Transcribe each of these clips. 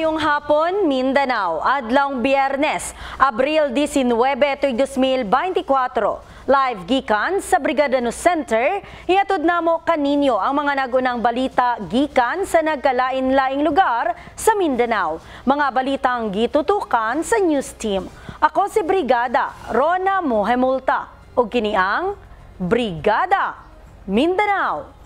Mayong hapon, Mindanao, adlong Biyernes, Abril 19, 2024. Live gikan sa Brigada News Center, ihatod namo kaninyo ang mga nagunang balita gikan sa nagkalain-laing lugar sa Mindanao. Mga balitang gitutukan sa news team. Ako si Brigada Rona Mohemulta ug kini ang Brigada Mindanao.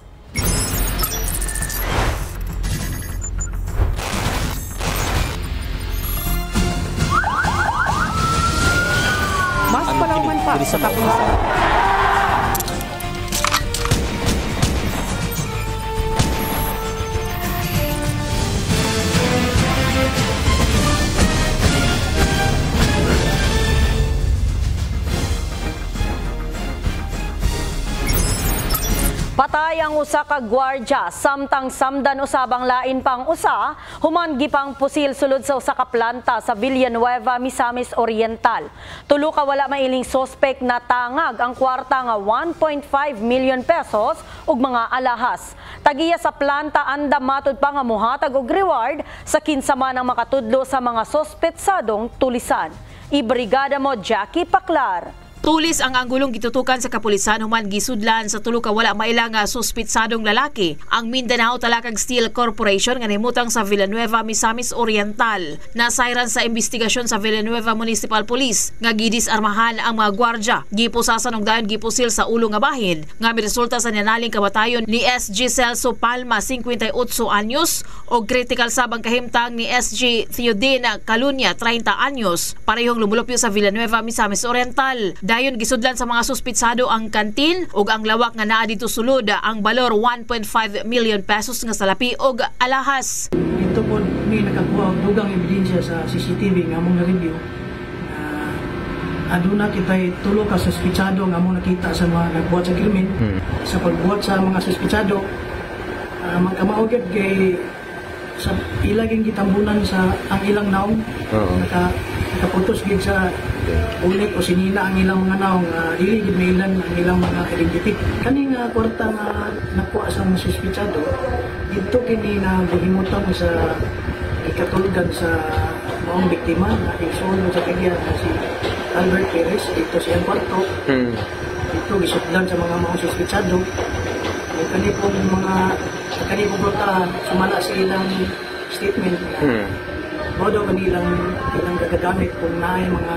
Mas palauman pa sa kapulisan. Patay ang usa ka gwardya samtang samdan usabang lain pang usa human gipang pusil sulod sa usa ka planta sa Villanueva, Misamis Oriental. Tulo ka wala mailing suspect na tangag ang kwarta nga 1.5 million pesos ug mga alahas. Tagiya sa planta anda matud pa nga mohatag og reward sa kinsa man ang makatudlo sa mga sospetsadong tulisan. Ibrigada mo Jackie Paclar. Tulis ang anggulong gitutukan sa kapulisan human gisudlan sa tulo ka wala mailang suspitsadong lalaki ang Mindanao Talakag Steel Corporation nga nahimutang sa Villanueva, Misamis Oriental. Nasayran sa investigasyon sa Villanueva Municipal Police nga gidisarmahan ang mga gwardya. Gipusasan og dayon gipusil sa ulo nga bahin nga miresulta sa nanaling kamatayon ni SG Celso Palma 58 anyos og critical sabang kahimtang ni SG Theodina Calunya 30 anyos. Parehong lumulupyo sa Villanueva, Misamis Oriental. Dayon gisudlan sa mga suspitsado ang kantin ug ang lawak nga naa dito sulod ang balor 1.5 million pesos nga salapi ug alahas. Ito po may nakakuha og dugang ebidensya sa CCTV nga among na-review. Aduna kitay tulo ka suspitsado nga among nakita sa mga nagbuhat sa krimen. Sa pagbuhat sa mga suspitsado, magkamaugid kay sa ilaging gitambunan sa ang ilang naong. Nakaputos gid sa ulit o sinina ang ilang mga naong dili gid mailan ang ilang mga identity. Kani nga kwarta nga nakuha sa mga suspitsado dito kini na gihimutang sa ikatulugan sa maong biktima na isulod sa kanya si Albert Perez dito sa kwarto. Dito gisudlan sa mga suspitsado. Kani pong kwarta sumala sa ilang statement. Modo kanilang gagagamit kung naay mga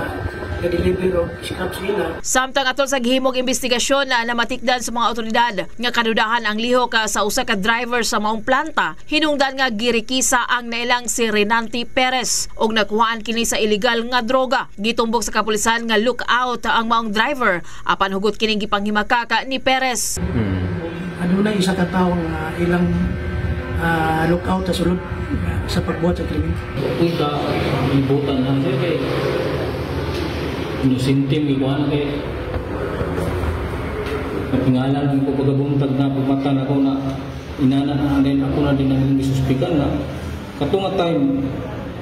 ga-deliver o scrap sila. Samtang atol sa gihimog investigasyon na namatikdan sa mga otoridad nga kadudahan ang lihok sa usa ka driver sa maong planta, hinungdan nga girikisa ang nailang si Renanti Perez og nakuhaan kini sa illegal nga droga. Gitumbok sa kapulisan nga look out ang maong driver apan hugot kining gipanghimakaka ni Perez. Adunay isa ka tawo nga ilang lookout sa sulod sa pagbuhat sa krimen. Punta, ibutan lang siya kay inusintim, ikuha na kay napingalan ang pagkabuntag na pagmatan ako na inana and then ako na din ang isuspikan na katunga time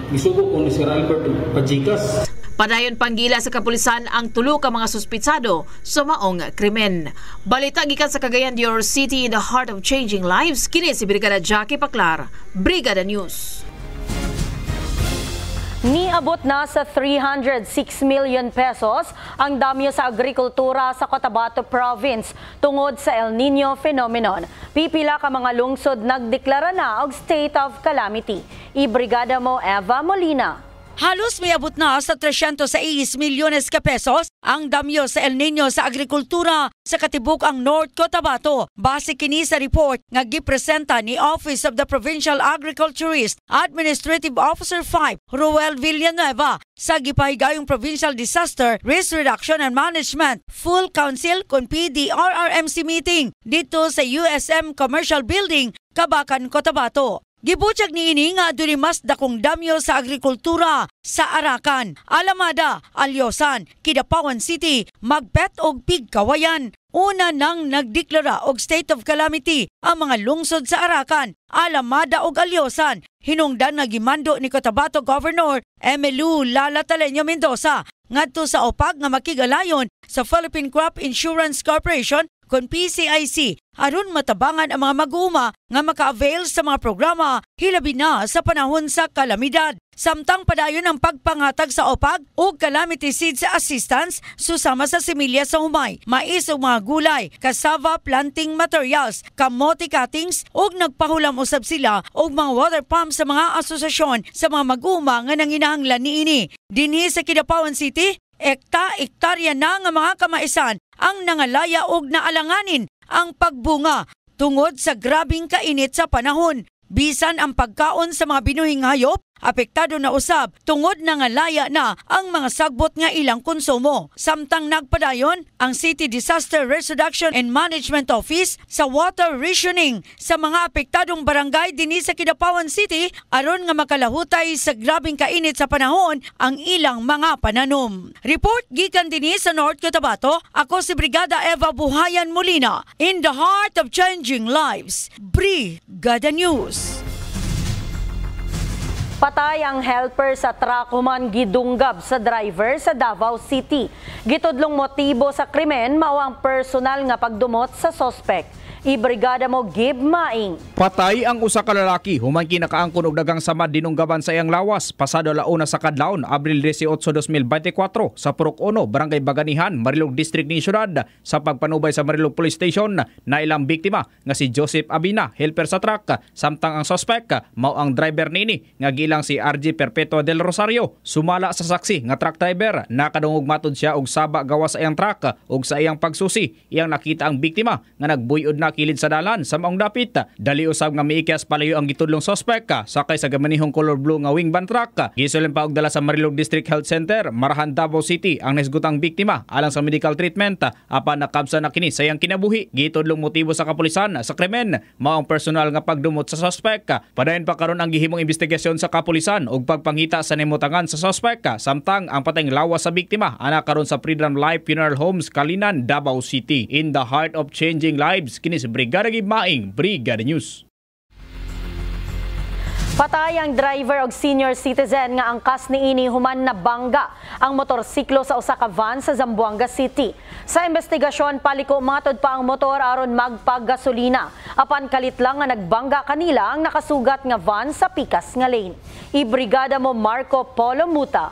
gisugo ko ni Sir Albert Pajikas. Padayon panggila sa kapulisan ang tulo ka mga suspitsado sa maong krimen. Balita gikan sa Cagayan de Oro City in the heart of changing lives. Kini si Brigada Jackie Paclar, Brigada News. Niabot na sa 306 million pesos ang damyo sa agrikultura sa Cotabato Province tungod sa El Nino phenomenon. Pipila ka mga lungsod nagdeklara na og state of calamity. Ibrigada mo Eva Molina. Halos may abot na sa 306 milyones ka pesos ang damyo sa El Nino sa agrikultura sa katibuk ang North Cotabato. Base kini sa report nga gipresenta ni Office of the Provincial Agriculturist Administrative Officer 5, Roel Villanueva, sa gipahigayong Provincial Disaster Risk Reduction and Management Full Council kon PDRRMC meeting dito sa USM Commercial Building, Kabakan, Cotabato. Gibutyag niini nga duri mas dakong damyo sa agrikultura sa Arakan, Alamada, Alyosan, Kidapawan City, Magpet ug Pigkawayan. Una nang nagdeklara og state of calamity ang mga lungsod sa Arakan, Alamada ug Alyosan. Hinungdan nga gimando ni Cotabato Governor Emelu Lala Taleño Mendoza ngadto sa upag nga makigalayon sa Philippine Crop Insurance Corporation kon PCIC aron matabangan ang mga mag-uuma nga maka-avail sa mga programa hilabi na sa panahon sa kalamidad. Samtang padayon ang pagpangatag sa OPAG o calamity seeds assistance susama sa similya sa humay, mais o mga gulay, cassava planting materials, kamote cuttings ug nagpahulam usab sila og mga water pumps sa mga asosasyon sa mga mag-uuma nga nanginahanglan niini. Dinhi sa Kidapawan City, ektarya na nga mga kamaisan ang nangalaya og naalanganin ang pagbunga tungod sa grabing kainit sa panahon. Bisan ang pagkaon sa mga binuhing hayop, apektado na usab tungod nangalaya na ang mga sagbot nga ilang konsumo. Samtang nagpadayon ang City Disaster Reduction and Management Office sa water rationing sa mga apektadong barangay dinhi sa Kidapawan City aron nga makalahutay sa grabing kainit sa panahon ang ilang mga pananom. Report gikan dinhi sa North Cotabato, ako si Brigada Eva Buhayan Molina, in the heart of changing lives. Brigada News. Patay ang helper sa truck human gidunggab sa driver sa Davao City. Gitudlong motibo sa krimen mao ang personal nga pagdumot sa suspect. Ibrigada mo Gib Maing. Patay ang usa ka lalaki human kinakaangkon og dagang samad dinunggaban sa iyang lawas pasado launa sa kadlawon Abril 18, 2024 sa Purok 1, Barangay Baganihan, Marilog District ni Syudad. Sa pagpanubay sa Marilog Police Station na ilang biktima nga si Joseph Abina, helper sa truck, samtang ang suspect mao ang driver nini nga gilang si RG Perpetua del Rosario. Sumala sa saksi nga truck driver nakadungog matud siya og saba gawas sa iyang truck ug sa iyang pagsusi iyang nakita ang biktima nga nagbuyod na kilid sa dalan sa maong dapit. Dali usab nga miikyas palayo ang gitudlong suspect sakay sa gamanihong color blue nga wing van truck. Gisulon pa og dala sa Marilog District Health Center, Marahan, Davao City ang nasgutang biktima alang sa medical treatment apan nakabsa na kini sa iyang kinabuhi. Gitudlong motibo sa kapulisan sa krimen mao ang personal nga pagdumot sa suspect. Padayon pa karon ang gihimong investigasyon sa kapulisan ug pagpangita sa nimutangan sa suspect samtang ang patayng lawas sa biktima ana karon sa Freedom Life Funeral Homes, Kalinan, Davao City. In the heart of changing lives, kini si Brigada Gib Maing, Brigada News. Patay ang driver og senior citizen nga angkas niini human na bangga ang motorsiklo sa usa ka van sa Zamboanga City. Sa investigasyon paliko matod pa ang motor aron magpagasolina. Apan kalit lang nga nagbangga kanila ang nakasugat nga van sa pikas nga lane. Ibrigada mo Marco Polo Muta.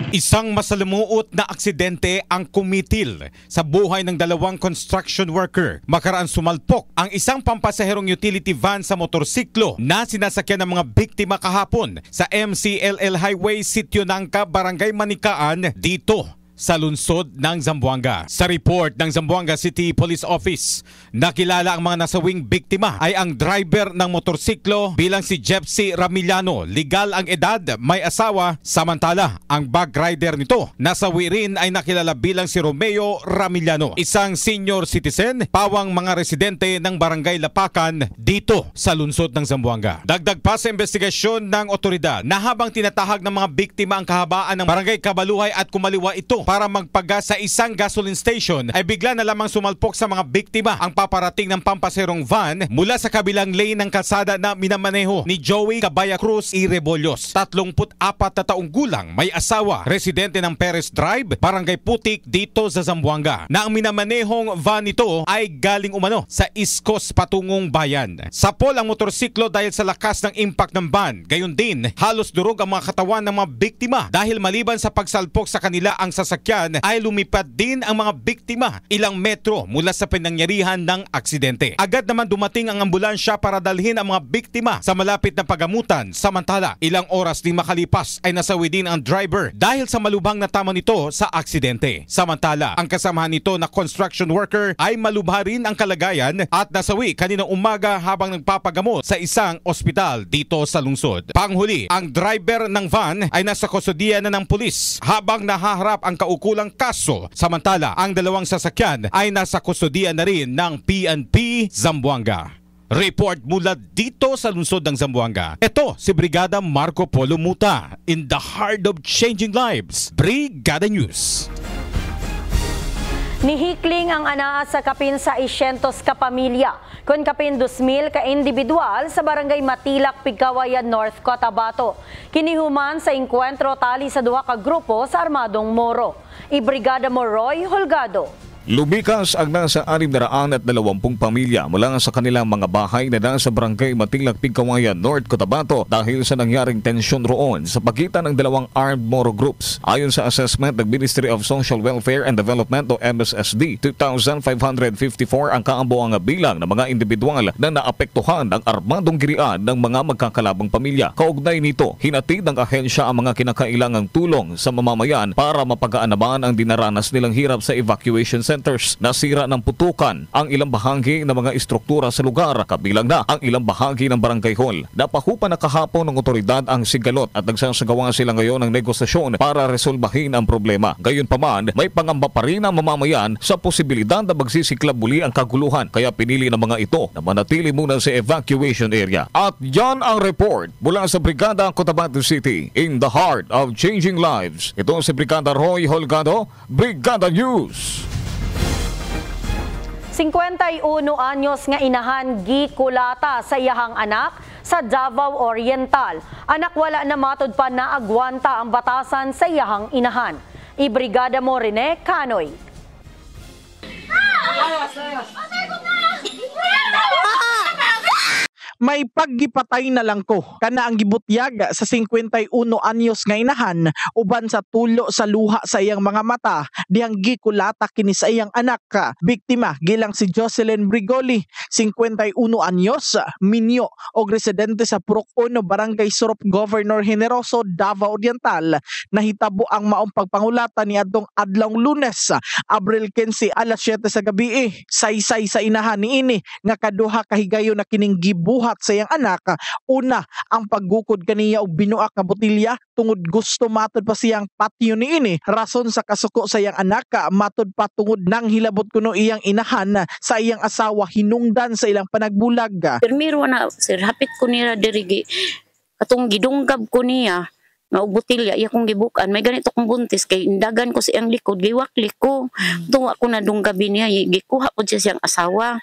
Isang masalimuot na aksidente ang kumitil sa buhay ng dalawang construction worker. Makaraan sumalpok ang isang pampasaherong utility van sa motorsiklo na sinasakyan ng mga biktima kahapon sa MCLL Highway, Sitio Nangka, Barangay Manikaan, dito sa lungsod ng Zamboanga. Sa report ng Zamboanga City Police Office, nakilala ang mga nasawing biktima ay ang driver ng motorsiklo bilang si Jepsy Ramillano. Legal ang edad, may asawa, samantala ang bag rider nito nasawi rin ay nakilala bilang si Romeo Ramillano, isang senior citizen, pawang mga residente ng Barangay Lapakan dito sa lungsod ng Zamboanga. Dagdag pa sa investigasyon ng otoridad na habang tinatahag ng mga biktima ang kahabaan ng Barangay Kabaluhay at kumaliwa ito para magpagas sa isang gasoline station ay bigla na lamang sumalpok sa mga biktima ang paparating ng pampaserong van mula sa kabilang lane ng kalsada na minamaneho ni Joey Cabaya Cruz Irebollos, 34 na taong gulang, may asawa, residente ng Perez Drive, Barangay Putik dito sa Zamboanga, na ang minamanehong van nito ay galing umano sa East Coast patungong bayan. Sapol ang motorsiklo dahil sa lakas ng impact ng van. Gayon din, halos durog ang mga katawan ng mga biktima dahil maliban sa pagsalpok sa kanila ang sasakyan ay lumipad din ang mga biktima ilang metro mula sa pinangyarihan ng aksidente. Agad naman dumating ang ambulansya para dalhin ang mga biktima sa malapit na pagamutan. Samantala, ilang oras din makalipas ay nasawi din ang driver dahil sa malubhang na tama nito sa aksidente. Samantala, ang kasamahan nito na construction worker ay malubha rin ang kalagayan at nasawi kaninang umaga habang nagpapagamot sa isang ospital dito sa lungsod. Panghuli, ang driver ng van ay nasa kustodiya na ng pulis habang nahaharap ang kaukulang kaso. Samantala, ang dalawang sasakyan ay nasa kustodiya na rin ng PNP Zamboanga. Report mula dito sa lungsod ng Zamboanga. Ito si Brigada Marco Polo Muta, in the heart of changing lives, Brigada News. Nihikling ang anaa sa kapin sa 600 ka pamilya, kun kapin 2,000 ka individual sa Barangay Matilak, Pigkawayan, North Cotabato. Kinihuman sa engkwentro tali sa duha ka grupo sa Armadong Moro. Ibrigada mo Roy Holgado. Lumikas ang nasa 620 pamilya mula sa kanilang mga bahay na nasa barangay Matilak, Pigkawayan, North Cotabato dahil sa nangyaring tensyon roon sa pagitan ng dalawang armed Moro groups. Ayon sa assessment ng Ministry of Social Welfare and Development o MSSD, 2,554 ang kaambuang bilang ng mga individual na naapektuhan ng armadong girian ng mga magkakalabang pamilya. Kaugnay nito, hinatid ng ahensya ang mga kinakailangang tulong sa mamamayan para mapagaan naman ang dinaranas nilang hirap sa evacuation centers. Nasira ng putukan ang ilang bahagi ng mga istruktura sa lugar, kabilang na ang ilang bahagi ng barangay hall. Napahupa na kahapon ng otoridad ang sigalot at nagsasagawa sila ngayon ng negosasyon para resolbahin ang problema. Gayunpaman, may pangamba pa rin ang mamamayan sa posibilidad na magsisiklab muli ang kaguluhan, kaya pinili ng mga ito na manatili muna sa evacuation area. At yan ang report mula sa Brigada Cotabato City, in the heart of changing lives. Ito si Brigada Roy Holgado, Brigada News. 51 anyos nga inahan gikulata sa iyahang anak sa Davao Oriental. Anak wala na matud pa na agwanta ang batasan sa iyahang inahan. Ibrigada mo Rene Canoy. May paggipatay na lang ko kana ang gibutyag sa 51 anyos nga inahan uban sa tulo sa luha sa iyang mga mata dihang gikulata kini sa iyang anak. Biktima gilang si Jocelyn Brigoli, 51 anyos, minyo og residente sa Purok 1, Barangay Sorop, Governor Generoso, Davao Oriental. Nahitabo ang maong pagpangulata ni adtong adlawng Lunes, Abril 15 alas 7 sa gabi. Saysay sa inahan niini nga kaduha kahigayon na kining gibuhat sa iyang anak. Una, ang paggukod kaniya og binuak nga botilya tungod gusto matud pa siyang patio niini. Rason sa kasuko sa iyang anak, matud pa tungod nang hilabot kuno iyang inahan sa iyang asawa hinungdan sa ilang panagbulag. Permiro na sir, hapit ko niya dirigi atong gidunggab ko niya nga og botilya iya kong gibukan. May ganito kong buntis kay indagan ko sa iyang likod, giwakli ko. Tuwa ko na dunggabi niya, gikuha po siya siyang asawa.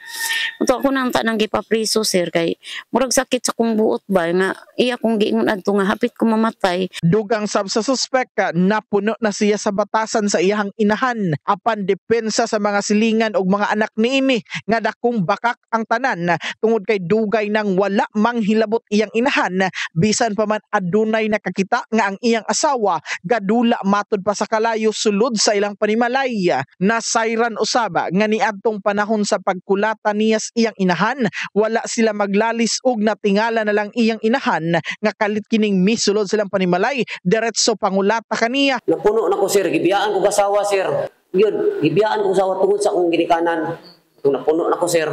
Tuwa ko nang tanang gipapriso sir kay murag sakit sa kong buot ba nga iya kong giingon adto nga hapit ko mamatay. Dugang sab sa suspek, napuno na siya sa batasan sa iyang inahan apan depensa sa mga silingan og mga anak niini nga dakong bakak ang tanan tungod kay dugay nang wala manghilabot iyang inahan bisan pa man adunay nakakita nga ang iyang asawa gadula matud pa sa kalayo sulod sa ilang panimalay. Nasayran usaba nga niadtong panahon sa pagkulata niya sa iyang inahan, wala sila maglalis og natingala na lang iyang inahan nga kalit kining misulod silang panimalay diretso pangulata kaniya. Napuno na ko sir, gibiyaan ko kasawa sir. Yun, gibiyaan ko kasawa tungod sa akong ginikanan. Napuno na ko sir.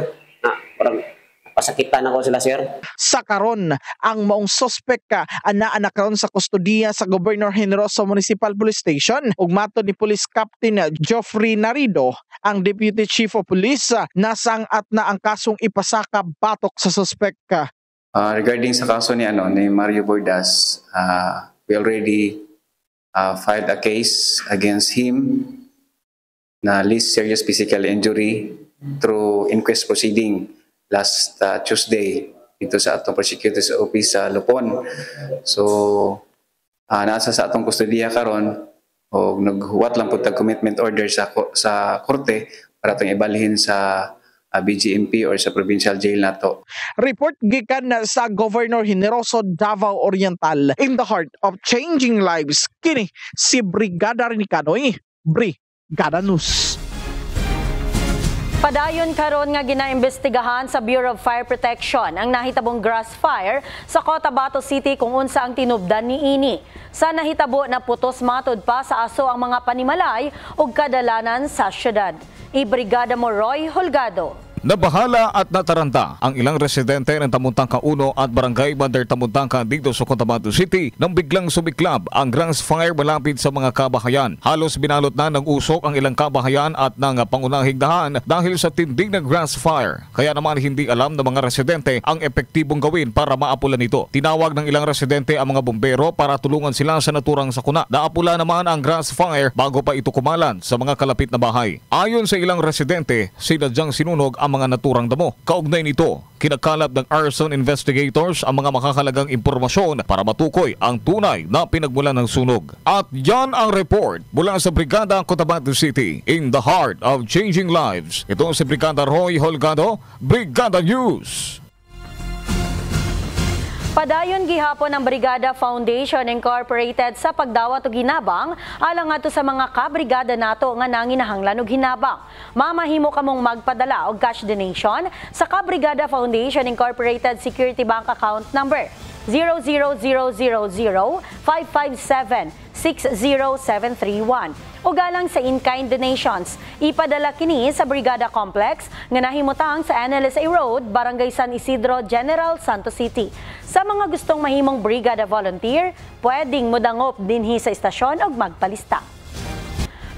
Parang pasakitan ako sila sir. Sa karon, ang maong suspek anak karon sa kustodiya sa Governor Generoso Municipal Police Station ug matod ni Police Captain Geoffrey Narido, ang Deputy Chief of Police, nasangat na ang kasong ipasaka batok sa suspek. Regarding sa kaso ni Mario Bordas, we already filed a case against him na least serious physical injury through inquest proceeding last Tuesday dito sa atong prosecutor's office sa Lupon. So nasa sa atong kustodiya karon o naghuwat lang pud tag commitment order sa korte para atong ibalhin sa BGMP or sa provincial jail nato. Report gikan sa Governor Generoso, Davao Oriental, in the heart of changing lives. Kini si Brigada Canoy, Brigada News. Padayon karon nga ginaimbestigahan sa Bureau of Fire Protection ang nahitabong grass fire sa Cotabato City kung unsa ang tinubdan niini. Sa nahitabo na putos matud pa sa aso ang mga panimalay ug kadalanan sa syudad. Ibrigada mo Roy Holgado. Nabahala at nataranta ang ilang residente ng Tamuntangka 1 at Barangay Bandar Tamuntangka dito sa Cotabato City nang biglang sumiklab ang grass fire malapit sa mga kabahayan. Halos binalot na ng usok ang ilang kabahayan at ng pangunahing dahan dahil sa tinding ng grass fire. Kaya naman hindi alam ng mga residente ang epektibong gawin para maapulan ito. Tinawag ng ilang residente ang mga bumbero para tulungan sila sa naturang sakuna. Naapula naman ang grass fire bago pa ito kumalan sa mga kalapit na bahay. Ayon sa ilang residente, sinadyang sinunog ang ang mga naturang damo. Kaugnay nito, kinakalap ng arson investigators ang mga makakalagang impormasyon para matukoy ang tunay na pinagmulan ng sunog. At yan ang report mula sa Brigada Cotabato City, in the heart of changing lives. Ito si Brigada Roy Holgado, Brigada News. Padayon gihapon ang Brigada Foundation Incorporated sa pagdawat og ginabang alang ato sa mga kabrigada nato nga nanginahanglan og ginabang. Mamahimo kamong magpadala og cash donation sa Kabrigada Foundation Incorporated Security Bank account number 0000557-60731 o galang sa in-kind donations. Ipadala kini sa Brigada Complex nga nahimutang sa NLSA Road, Barangay San Isidro, General Santos City. Sa mga gustong mahimong Brigada Volunteer, pwedeng modangop dinhi sa istasyon og magpalista.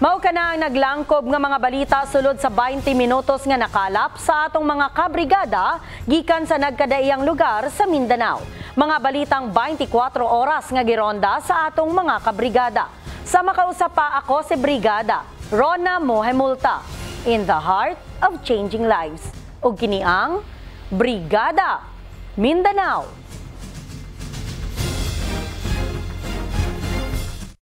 Mao kana ang naglangkob nga mga balita sulod sa 20 minutos nga nakalap sa atong mga kabrigada gikan sa nagkadaiyang lugar sa Mindanao. Mga balitang 24 oras nga gironda sa atong mga kabrigada. Sa makausap pa ako si Brigada Rona Mohemulta, in the heart of changing lives. Ug kini ang Brigada Mindanao.